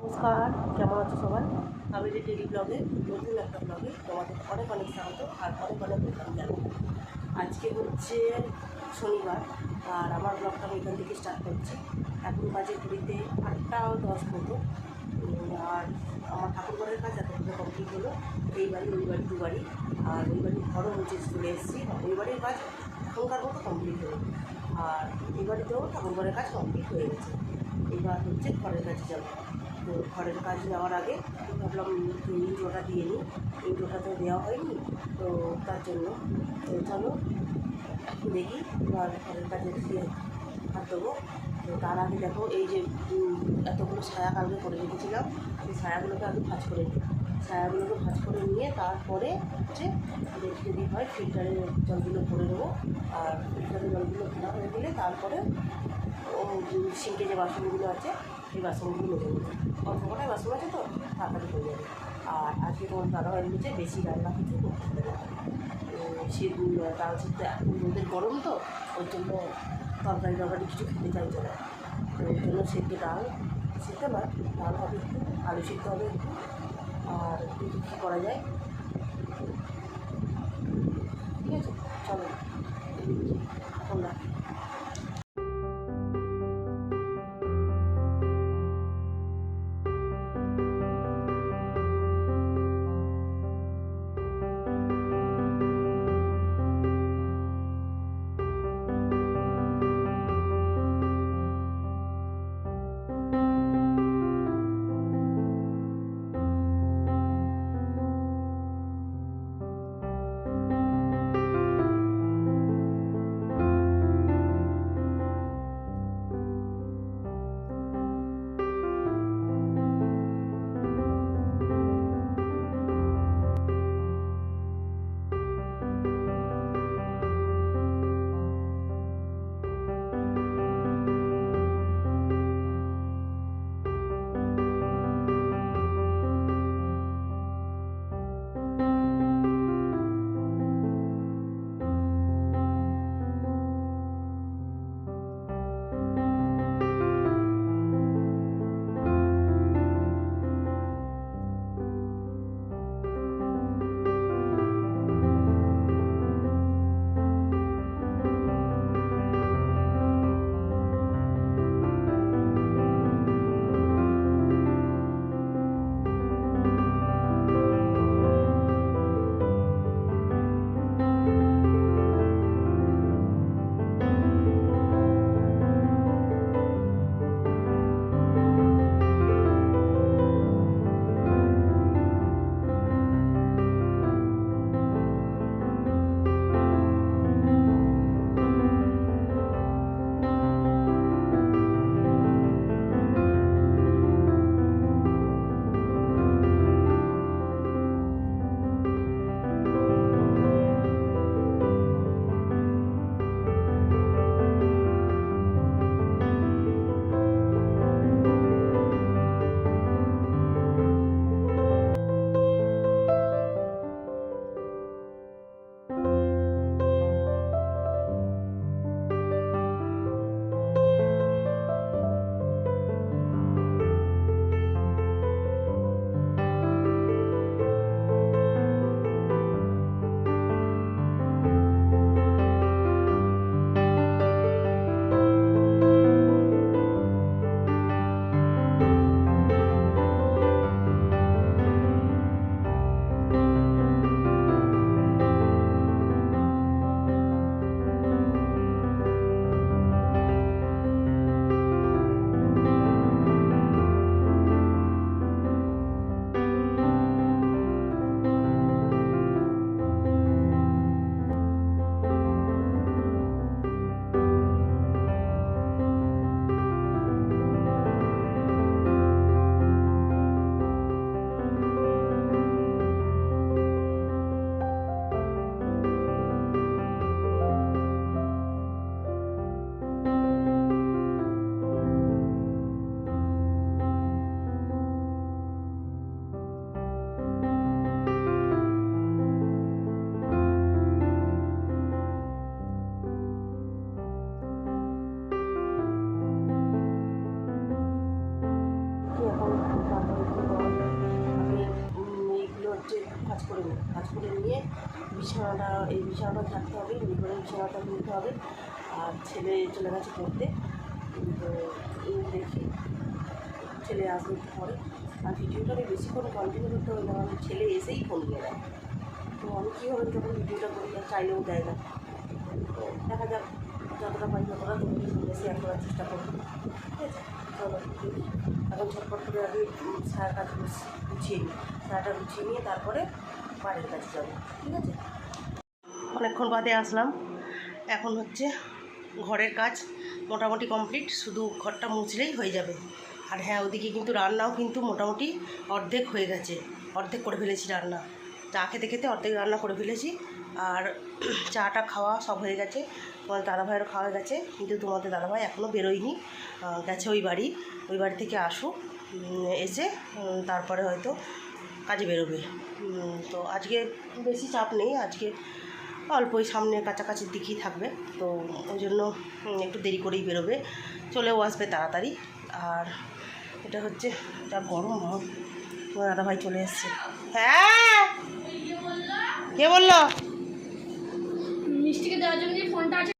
নমস্কার, কেমন আছো সবাই? আমি ডেলি ব্লগে নতুন একটা ব্লগে তোমাদের অনেক অনেক স্বাগত আর অনেক অনেক ওয়েলকাম জানাই। আজকে হচ্ছে শনিবার আর আমার ব্লগটা আমি এখান থেকে স্টার্ট করছি। এখন বাজে ঘড়িতে 8টা 10 মতো। আর আমার ঠাকুরঘরের কাজ এতক্ষণে কমপ্লিট হলো। এই বাড়ি ওই বাড়ি দুবারই, আর ওই বাড়ির ঘরও হচ্ছে চলে এসেছি। ওই বাড়ির কাজ এখনকার মতো কমপ্লিট হলো, আর এই বাড়িতেও ঠাকুরঘরের কাজ কমপ্লিট হয়ে গেছে। এবার হচ্ছে ঘরের কাছে যাবো। তো ঘরের কাজ যাওয়ার আগে ভাবলাম ইন্ট্রোটা দিয়ে নিই। ইন্ট্রোটা তো দেওয়া হয়নি, তো তার জন্য তো চলো দেখি এবার ঘরের কাজে দিয়ে হাত দেবো। তো তার আগে দেখো এই যে এতগুলো ছায়া কালকে করে রেখেছিলাম, সেই ছায়াগুলোকে আগে ভাঁজ করে নিই। ছায়াগুলোকে ভাঁজ করে নিয়ে তারপরে হচ্ছে যদি হয় ফিল্টারে জলগুলো ভরে দেবো। আর ফিল্টারে জলগুলো ভরা হয়ে গেলে তারপরে সিঙ্কে যে বাসনগুলো আছে সেই বাসনগুলো মেজে নেবো। অল্প কটায় বাসন আছে তো তাড়াতাড়ি হয়ে যাবে। আর আজকে তোমার দাদাভাই বলেছে বেশি রান্না কিছু করতে হবে না। সে তার হচ্ছে এখন রোদের গরম, তো ওই জন্য তরকারি কিছু খেতে চাইছে না। তো ওই জন্য সেদ্ধ ডাল, সেদ্ধ না, ডাল হবে একটু, আলু সেদ্ধ হবে একটু, আর একটু কী করা যায়। ঠিক আছে, চলো এখন রাখি। কাজ করে নিই, কাজ করে নিয়ে বিছানাটা ঝাড়তে হবে, করে বিছানাটা তুলতে হবে। আর ছেলে চলে গেছে পড়তে, তো দেখি ছেলে আসবে একটু পরে। আর ভিডিওটা আমি বেশি করে কন্টিনিউ করতে হবে না, আমার ছেলে এসেই ফোন নিয়ে নেয়। তো আমি কীভাবে যখন ভিডিওটা করি চাইলেও দেয় না। তো দেখা যাক, যতটা পারি ততটা তোমাদের সঙ্গে শেয়ার করার চেষ্টা করবো। ঠিক আছে, চলো এখন ছটপট করে আগে সারাটা গুছিয়ে নিই, সারাটা গুছিয়ে নিয়ে তারপরে বাড়ির কাছে যাবো। ঠিক আছে, অনেকক্ষণ বাদে আসলাম। এখন হচ্ছে ঘরের কাজ মোটামুটি কমপ্লিট, শুধু ঘরটা মুছলেই হয়ে যাবে। আর হ্যাঁ, ওদিকে কিন্তু রান্নাও কিন্তু মোটামুটি অর্ধেক হয়ে গেছে, অর্ধেক করে ফেলেছি রান্না। চা খেতে খেতে অর্ধেক রান্না করে ফেলেছি। আর চাটা খাওয়া সব হয়ে গেছে, তোমাদের দাদাভাইয়েরও খাওয়া গেছে, কিন্তু তোমাদের দাদাভাই এখনও বেরোয়নি, গেছে ওই বাড়ি থেকে আসুক, এসে তারপরে হয়তো কাজে বেরোবে। তো আজকে বেশি চাপ নেই, আজকে অল্পই সামনে কাছাকাছির দিকেই থাকবে, তো ওই জন্য একটু দেরি করেই বেরোবে, চলেও আসবে তাড়াতাড়ি। আর এটা হচ্ছে যা গরম ভাব, তোমার দাদাভাই চলে এসছে। হ্যাঁ, কে বললো? মিষ্টিকে দেওয়ার জন্য ফোনটা আছে।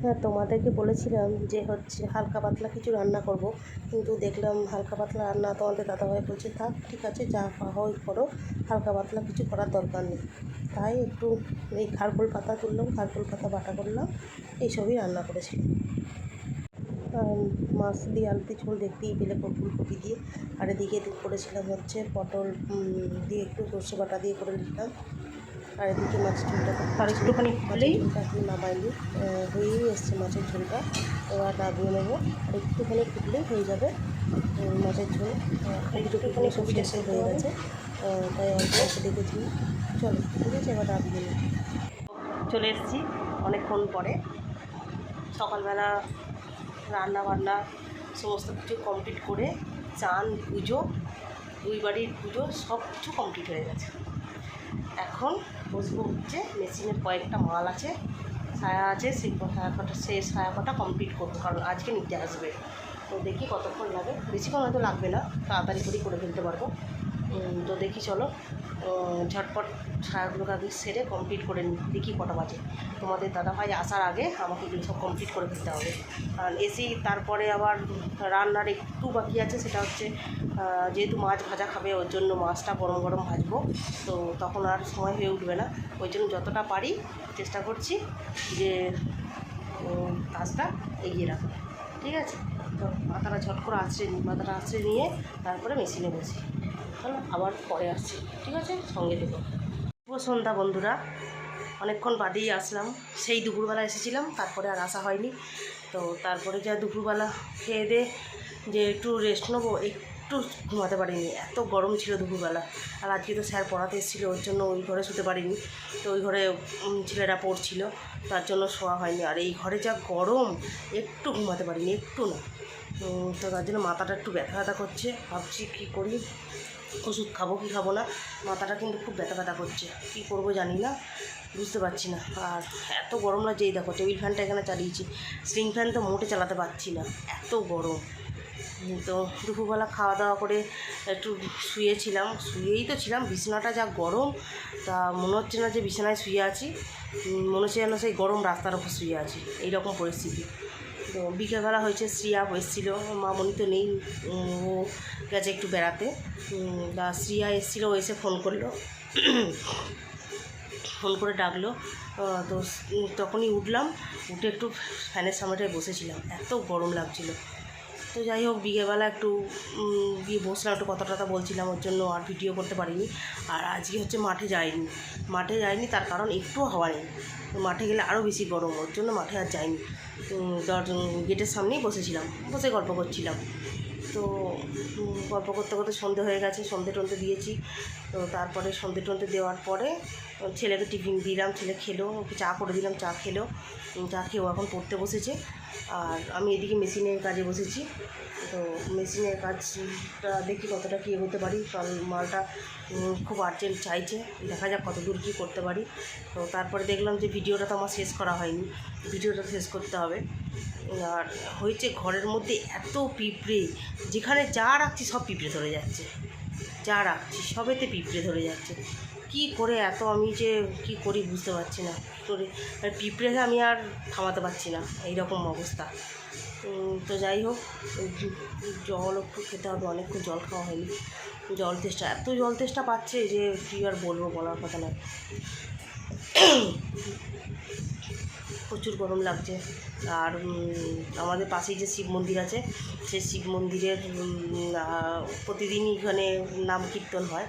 হ্যাঁ, তোমাদেরকে বলেছিলাম যে হচ্ছে হালকা পাতলা কিছু রান্না করব, কিন্তু দেখলাম হালকা পাতলা রান্না তোমাদের দাদাভাই বলছে থাক, ঠিক আছে যা হয় করো, হালকা পাতলা কিছু করার দরকার নেই। তাই একটু এই খারকোল পাতা তুললাম, খারকোল পাতা বাটা করলাম, এইসবই রান্না করেছিলাম। মাছ দিয়ে আলু দিয়ে ঝোল দেখতেই পেলে ফুলকপি দিয়ে। আর এদিকে করেছিলাম হচ্ছে পটল দিয়ে একটু সর্ষে বাটা দিয়ে করে নিলাম। আর এদিকে মাছের ঝোলটা আর একটুখানি হলেই এখন নামাইনি, হয়েই এসছে মাছের ঝোলটা, এবার নামিয়ে নেবো। আর একটুখানি ফুটলেই হয়ে যাবে মাছের ঝোল। একটুখানি সবজি শেষ হয়ে গেছে, তাই অল্প এসে দেখেছি। চলো, ঠিক আছে, এবার নামিয়ে নিই। চলে এসেছি অনেকক্ষণ পরে। সকালবেলা রান্না বান্না সমস্ত কিছু কমপ্লিট করে চান পুজো, দুই বাড়ির পুজো সব কিছু কমপ্লিট হয়ে গেছে। এখন বসবো হচ্ছে মেশিনের কয়েকটা মাল আছে, সায়া আছে, সেই সায়া কটা কমপ্লিট করবো, কারণ আজকে নিতে আসবে। তো দেখি কতক্ষণ লাগে, বেশিক্ষণ হয়তো লাগবে না, তাড়াতাড়ি করে ফেলতে পারবো। তো দেখি চলো ঝটপট সায়াগুলোকে আগে সেরে কমপ্লিট করে নিই, দেখি কটা বাজে। তোমাদের দাদাভাই আসার আগে আমাকে এগুলো সব কমপ্লিট করে ফেলতে হবে, কারণ এসেই তারপরে আবার রান্নার একটু বাকি আছে, সেটা হচ্ছে যেহেতু মাছ ভাজা খাবে, ওর জন্য মাছটা গরম গরম ভাজবো, তো তখন আর সময় হয়ে উঠবে না। ওই জন্য যতটা পারি চেষ্টা করছি যে কাজটা এগিয়ে রাখবো। ঠিক আছে, তো মাথাটা ঝট করে আঁচড়ে নিয়ে তারপরে মেশিনে বসি। চলো আবার পরে আসছি, ঠিক আছে, সঙ্গে দেবো। শুভ সন্ধ্যা বন্ধুরা, অনেকক্ষণ বাদেই আসলাম, সেই দুপুরবেলা এসেছিলাম, তারপরে আর আসা হয়নি। তো তারপরে যা দুপুরবেলা খেয়ে দিয়ে যে একটু রেস্ট নেবো, একটু ঘুমাতে পারিনি, এত গরম ছিল দুপুরবেলা। আর আজকে তো স্যার পড়াতে এসেছিলো, ওর জন্য ওই ঘরে শুতে পারিনি, তো ওই ঘরে ছেলেরা পড়ছিল, তার জন্য শোয়া হয়নি। আর এই ঘরে যা গরম, একটু ঘুমাতে পারিনি, একটু না। তো তার জন্য মাথাটা একটু ব্যথা করছে, ভাবছি কী করি, ওষুধ খাবো কি খাবো না, মাথাটা কিন্তু খুব ব্যথা করছে, কী করবো জানি না, বুঝতে পারছি না। আর এত গরম লাগছে, এই দেখো টেবিল ফ্যানটা এখানে চালিয়েছি, সিলিং ফ্যান তো মোটে চালাতে পারছি না, এত গরম। তো দুপুরবেলা খাওয়া দাওয়া করে একটু শুয়েই তো ছিলাম, বিছানাটা যা গরম, তা মনে হচ্ছে না যে বিছানায় শুয়ে আছি, মনে হচ্ছে যেন সেই গরম রাস্তার ওপর শুয়ে আছি, এইরকম পরিস্থিতি। তো বিকেলবেলা হয়েছে, শ্রিয়া এসেছিলো, মামনি তো নেই, ও গেছে একটু বেড়াতে। শ্রিয়া এসেছিলো, ও এসে ফোন করলো, ফোন করে ডাকলো, তো তখনই উঠলাম, উঠে একটু ফ্যানের সামনেটায় বসেছিলাম, এত গরম লাগছিলো। তো যাই হোক বিকেলবেলা একটু গিয়ে বসলাম, একটু কথা টথা বলছিলাম, ওর জন্য আর ভিডিও করতে পারিনি। আর আজকে হচ্ছে মাঠে যাইনি, তার কারণ একটুও হাওয়া নেই। মাঠে গেলে আরও বেশি গরম, ওর জন্য মাঠে আর যাইনি। গেটের সামনেই বসে গল্প করছিলাম। তো গল্প করতে করতে সন্ধে হয়ে গেছে, সন্ধে টন্ধে দিয়েছি। তো তারপরে সন্ধে টন্ধে দেওয়ার পরে ছেলেকে টিফিন দিলাম, ছেলে খেলো, ওকে চা করে দিলাম, চা খেলো, চা খেয়েও এখন পড়তে বসেছে। আর আমি এদিকে মেশিনের কাজে বসেছি। তো মেশিনের কাজটা দেখি কতটা কী হতে পারি, কারণ মালটা খুব আর্জেন্ট চাইছে, দেখা যাক কত দূর কী করতে পারি। তো তারপরে দেখলাম যে ভিডিওটা তো আমার শেষ করা হয়নি, ভিডিওটা শেষ করতে হবে। আর হয়েছে ঘরের মধ্যে এত পিঁপড়ে, যেখানে যা রাখছি সব পিঁপড়ে ধরে যাচ্ছে, যা রাখছি সবেতে পিঁপড়ে ধরে যাচ্ছে। কি করে এত আমি যে কী করি বুঝতে পারছি না, কী করে পিঁপড়েকে আমি আর থামাতে পারছি না, এইরকম অবস্থা। তো যাই হোক, জল একটু খেতে হবে, অনেকক্ষণ জল খাওয়া হয়নি। এত জল তেষ্টা পাচ্ছে যে কী আর বলবো, বলার কথা না। প্রচুর গরম লাগছে। আর আমাদের পাশেই যে শিব মন্দির আছে, সেই শিব মন্দিরের প্রতিদিনই এখানে নাম কীর্তন হয়।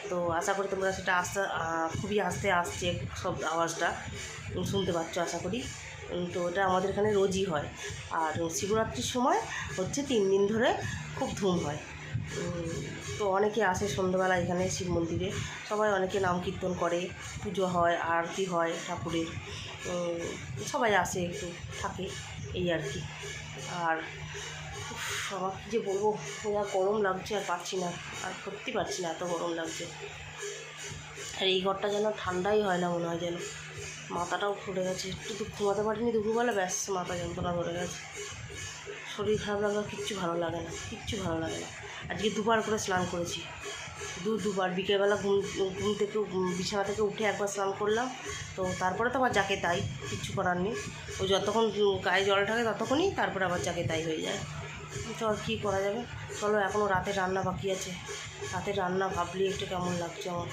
তো আশা করি তোমরা সেটা খুবই আস্তে আসছে সব আওয়াজটা শুনতে পাচ্ছ আশা করি। তো এটা আমাদের এখানে রোজই হয়। আর শিবরাত্রির সময় হচ্ছে 3 দিন ধরে খুব ধুম হয়। তো অনেকে আসে সন্ধ্যাবেলা এখানে শিব মন্দিরে, সবাই অনেকে নাম কীর্তন করে, পুজো হয়, আরতি হয় ঠাকুরের, সবাই আসে, একটু থাকে, এই আর কি। আর আমার কী যে বলবো, যা গরম লাগছে আর পারছি না, আর সত্যি পারছি না, এত গরম লাগছে। আর এই ঘরটা যেন ঠান্ডাই হয় না মনে হয়, যেন মাথাটাও ঘুরে গেছে, একটু ঘুমাতে পারিনি দুপুরবেলা, ব্যাস মাথা যন্ত্রণা ধরে গেছে, শরীর খারাপ লাগা, কিচ্ছু ভালো লাগে না। আজকে দুবার করে স্নান করেছি, দুবার বিকেলবেলা ঘুম থেকে বিছানা থেকে উঠে একবার স্নান করলাম। তো তারপরে তো আবার যাকে তাই, কিচ্ছু করার নেই, ওই যতক্ষণ গায়ে জল থাকে ততক্ষণই, তারপরে আবার যাকে তাই হয়ে যায়। তো আর কী করা যাবে। চলো, এখনও রাতের রান্না বাকি আছে, রাতের রান্না ভাবলেই একটু কেমন লাগছে আমার,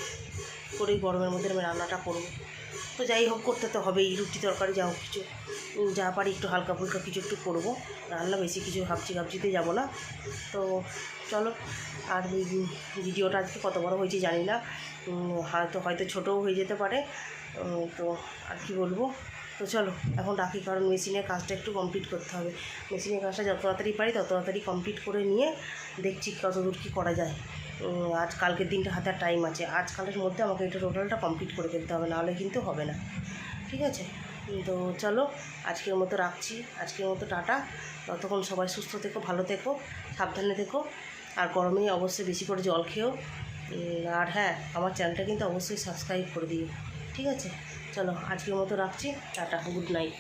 করেই গরমের মধ্যে আমি রান্নাটা করবো। তো যাই হোক, করতে তো হবেই, রুটি তরকারি যা হোক কিছু, যা পারি একটু হালকা ফুলকা কিছু একটু করবো, রান্না বেশি কিছু ভাবছিতে যাবো না। তো চলো, আর ভিডিওটা আজকে কত বড় হয়েছে জানি না, হয়তো ছোটও হয়ে যেতে পারে। তো আর কি বলবো। তো চলো এখন রাখি, কারণ মেশিনের কাজটা একটু কমপ্লিট করতে হবে। মেশিনের কাজটা যত তাড়াতাড়ি পারি তত তাড়াতাড়ি কমপ্লিট করে নিয়ে দেখছি কত দূর কী করা যায়। আজ কালকের দিনটা হাতে টাইম আছে, আজকালের মধ্যে আমাকে এটা টোটালটা কমপ্লিট করে ফেলতে হবে, নাহলে কিন্তু হবে না, ঠিক আছে। তো চলো, আজকের মতো রাখছি, আজকের মতো টাটা। ততক্ষণ সবাই সুস্থ থেকো, ভালো থেকো, সাবধানে থেকো, আর গরমে অবশ্যই বেশি করে জল খেও। আর হ্যাঁ, আমার চ্যানেলটা কিন্তু অবশ্যই সাবস্ক্রাইব করে দিও, ঠিক আছে। চলো, আজকের মতো রাখছি, টাটা, গুড নাইট।